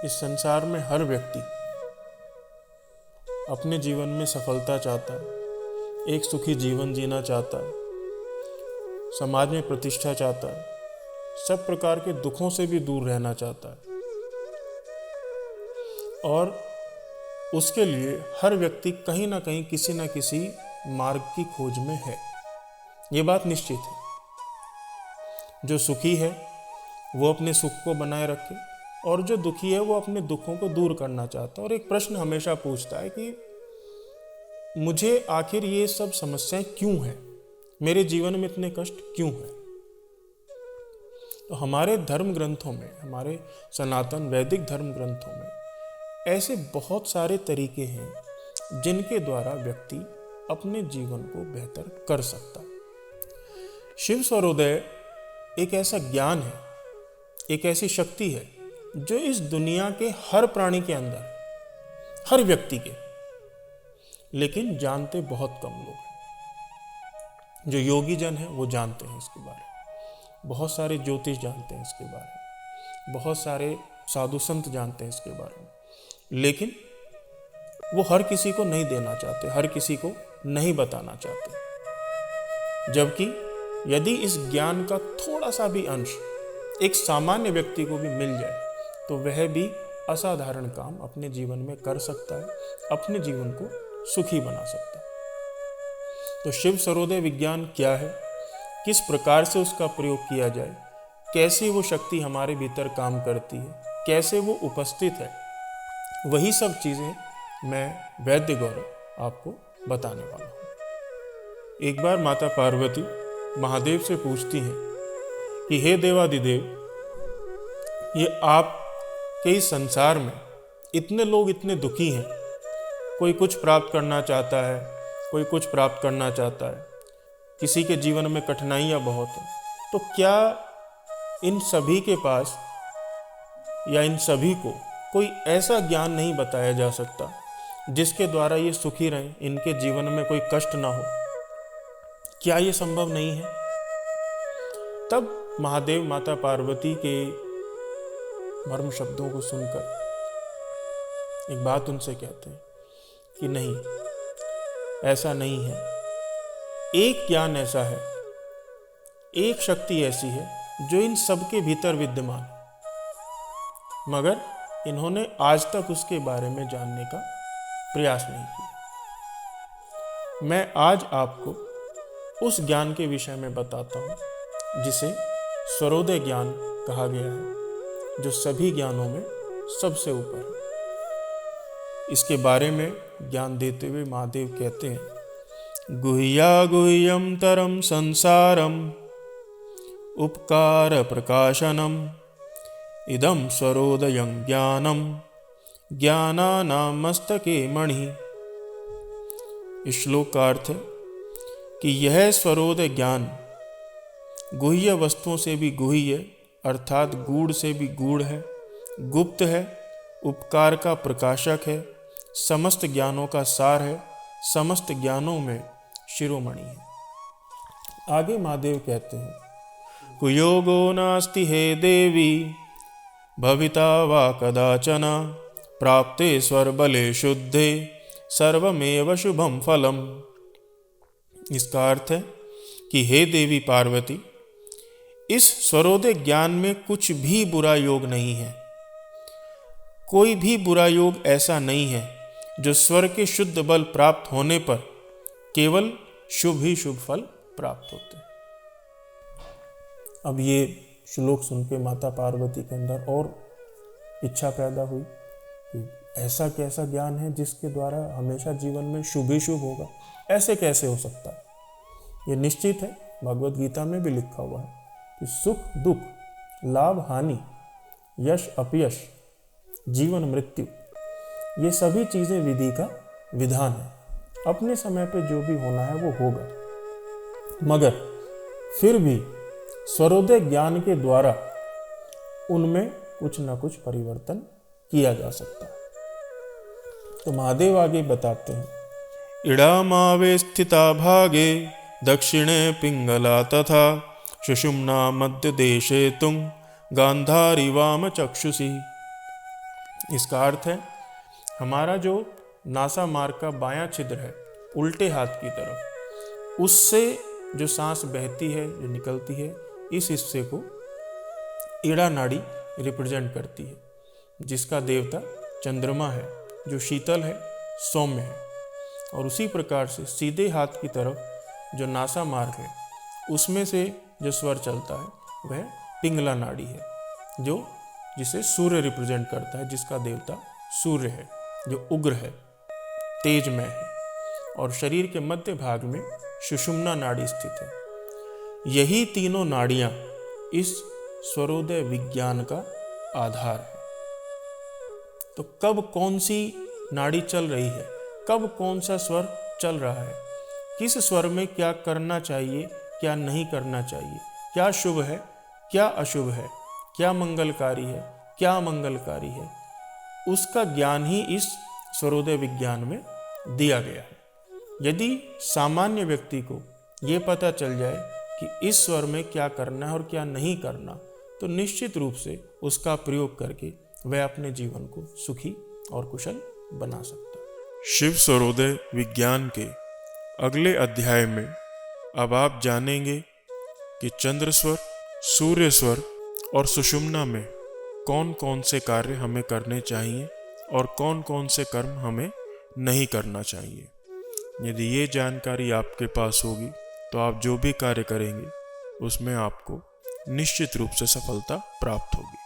इस संसार में हर व्यक्ति अपने जीवन में सफलता चाहता है, एक सुखी जीवन जीना चाहता है, समाज में प्रतिष्ठा चाहता है, सब प्रकार के दुखों से भी दूर रहना चाहता है। और उसके लिए हर व्यक्ति कहीं ना कहीं किसी न किसी मार्ग की खोज में है, ये बात निश्चित है। जो सुखी है वो अपने सुख को बनाए रखे और जो दुखी है वो अपने दुखों को दूर करना चाहता है। और एक प्रश्न हमेशा पूछता है कि मुझे आखिर ये सब समस्याएं क्यों हैं, मेरे जीवन में इतने कष्ट क्यों हैं। तो हमारे धर्म ग्रंथों में, हमारे सनातन वैदिक धर्म ग्रंथों में ऐसे बहुत सारे तरीके हैं जिनके द्वारा व्यक्ति अपने जीवन को बेहतर कर सकता है। शिव स्वरोदय एक ऐसा ज्ञान है, एक ऐसी शक्ति है जो इस दुनिया के हर प्राणी के अंदर, हर व्यक्ति के, लेकिन जानते बहुत कम लोग हैं। जो योगी जन है वो जानते हैं इसके बारे में, बहुत सारे ज्योतिष जानते हैं इसके बारे में, बहुत सारे साधु संत जानते हैं इसके बारे में, लेकिन वो हर किसी को नहीं देना चाहते, हर किसी को नहीं बताना चाहते। जबकि यदि इस ज्ञान का थोड़ा सा भी अंश एक सामान्य व्यक्ति को भी मिल जाए तो वह भी असाधारण काम अपने जीवन में कर सकता है, अपने जीवन को सुखी बना सकता है। तो शिव स्वरोदय विज्ञान क्या है, किस प्रकार से उसका प्रयोग किया जाए, कैसे वो शक्ति हमारे भीतर काम करती है, कैसे वो उपस्थित है, वही सब चीज़ें मैं वैद्य गौरव आपको बताने वाला हूँ। एक बार माता पार्वती महादेव से पूछती हैं कि हे देवादिदेव, ये आप के इस संसार में इतने लोग इतने दुखी हैं, कोई कुछ प्राप्त करना चाहता है, कोई कुछ प्राप्त करना चाहता है, किसी के जीवन में कठिनाइयाँ बहुत हैं, तो क्या इन सभी के पास या इन सभी को कोई ऐसा ज्ञान नहीं बताया जा सकता जिसके द्वारा ये सुखी रहें, इनके जीवन में कोई कष्ट ना हो? क्या ये संभव नहीं है? तब महादेव माता पार्वती के मर्म शब्दों को सुनकर एक बात उनसे कहते हैं कि नहीं, ऐसा नहीं है। एक ज्ञान ऐसा है, एक शक्ति ऐसी है जो इन सबके भीतर विद्यमान है, मगर इन्होंने आज तक उसके बारे में जानने का प्रयास नहीं किया। मैं आज आपको उस ज्ञान के विषय में बताता हूँ जिसे स्वरोदय ज्ञान कहा गया है, जो सभी ज्ञानों में सबसे ऊपर है। इसके बारे में ज्ञान देते हुए महादेव कहते हैं, गुह्या गुह्यम तरम संसारम उपकार प्रकाशनम इदम स्वरोदयं ज्ञानम ज्ञानानां मस्तके मणि। इस श्लोक का अर्थ है कि यह स्वरोदय ज्ञान गुह्य वस्तुओं से भी गुह्य अर्थात गूढ़ से भी गूढ़ है, गुप्त है, उपकार का प्रकाशक है, समस्त ज्ञानों का सार है, समस्त ज्ञानों में शिरोमणि है। आगे महादेव कहते हैं, कुयोगो नास्ति हे देवी भविता वा कदाचन प्राप्ते स्वरबले शुद्धे सर्वमेव शुभम फलम। इसका अर्थ है कि हे देवी पार्वती, इस स्वरोदय ज्ञान में कुछ भी बुरा योग नहीं है। कोई भी बुरा योग ऐसा नहीं है जो स्वर के शुद्ध बल प्राप्त होने पर केवल शुभ ही शुभ फल प्राप्त होते हैं। अब ये श्लोक सुन के माता पार्वती के अंदर और इच्छा पैदा हुई कि ऐसा कैसा ज्ञान है जिसके द्वारा हमेशा जीवन में शुभ ही शुभ होगा, ऐसे कैसे हो सकता है? ये निश्चित है, भगवत गीता में भी लिखा हुआ है कि सुख दुख, लाभ हानि, यश अपयश, जीवन मृत्यु, ये सभी चीज़ें विधि का विधान है। अपने समय पे जो भी होना है वो होगा, मगर फिर भी स्वरोदय ज्ञान के द्वारा उनमें कुछ ना कुछ परिवर्तन किया जा सकता है। तो महादेव आगे बताते हैं, इड़ामावे स्थिता भागे दक्षिणे पिंगला तथा सुषुम्ना मध्य देशे तुंग गांधारी वाम चक्षुषी। इसका अर्थ है हमारा जो नासा मार्ग का बायां छिद्र है उल्टे हाथ की तरफ, उससे जो सांस बहती है, जो निकलती है, इस हिस्से को ईड़ा नाड़ी रिप्रेजेंट करती है, जिसका देवता चंद्रमा है, जो शीतल है, सौम्य है। और उसी प्रकार से सीधे हाथ की तरफ जो नासा मार्ग है उसमें से जो स्वर चलता है वह पिंगला नाड़ी है, जो जिसे सूर्य रिप्रेजेंट करता है, जिसका देवता सूर्य है, जो उग्र है, तेजमय है। और शरीर के मध्य भाग में सुषुम्ना नाड़ी स्थित है। यही तीनों नाड़ियां इस स्वरोदय विज्ञान का आधार है। तो कब कौन सी नाड़ी चल रही है, कब कौन सा स्वर चल रहा है, किस स्वर में क्या करना चाहिए, क्या नहीं करना चाहिए, क्या शुभ है, क्या अशुभ है, क्या मंगलकारी है, क्या अमंगलकारी है, उसका ज्ञान ही इस स्वरोदय विज्ञान में दिया गया है। यदि सामान्य व्यक्ति को ये पता चल जाए कि इस स्वर में क्या करना है और क्या नहीं करना, तो निश्चित रूप से उसका प्रयोग करके वह अपने जीवन को सुखी और कुशल बना सकता है। शिव स्वरोदय विज्ञान के अगले अध्याय में अब आप जानेंगे कि चंद्र स्वर, सूर्य स्वर और सुषुम्ना में कौन कौन से कार्य हमें करने चाहिए और कौन कौन से कर्म हमें नहीं करना चाहिए। यदि ये जानकारी आपके पास होगी तो आप जो भी कार्य करेंगे उसमें आपको निश्चित रूप से सफलता प्राप्त होगी।